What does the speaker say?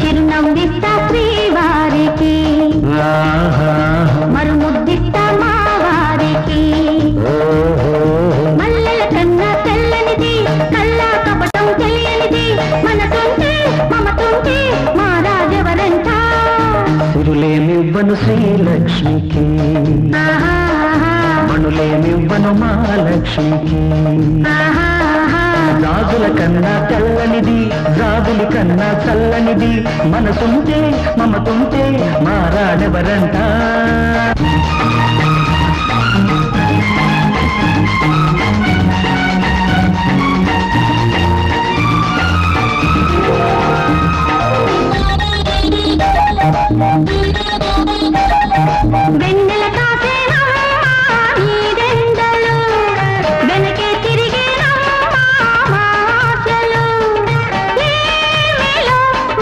చిరునవ్విస్తా శ్రీవారికి మరుముద్దిస్తా మా వారికి మల్లెల కన్నా తెల్లనిది కల్లా కపటం తెలియనిది మనసుంటే మమతుంటే మా రాజవరంట సిరులేమివ్వను శ్రీలక్ష్మికి మణులేమివ్వను మహాలక్ష్మికి రాజుల కన్నా తెల్లనిది రాజుల కన్నా చల్లనిది మనసుంటే మమతుంటే మారాడెవరంట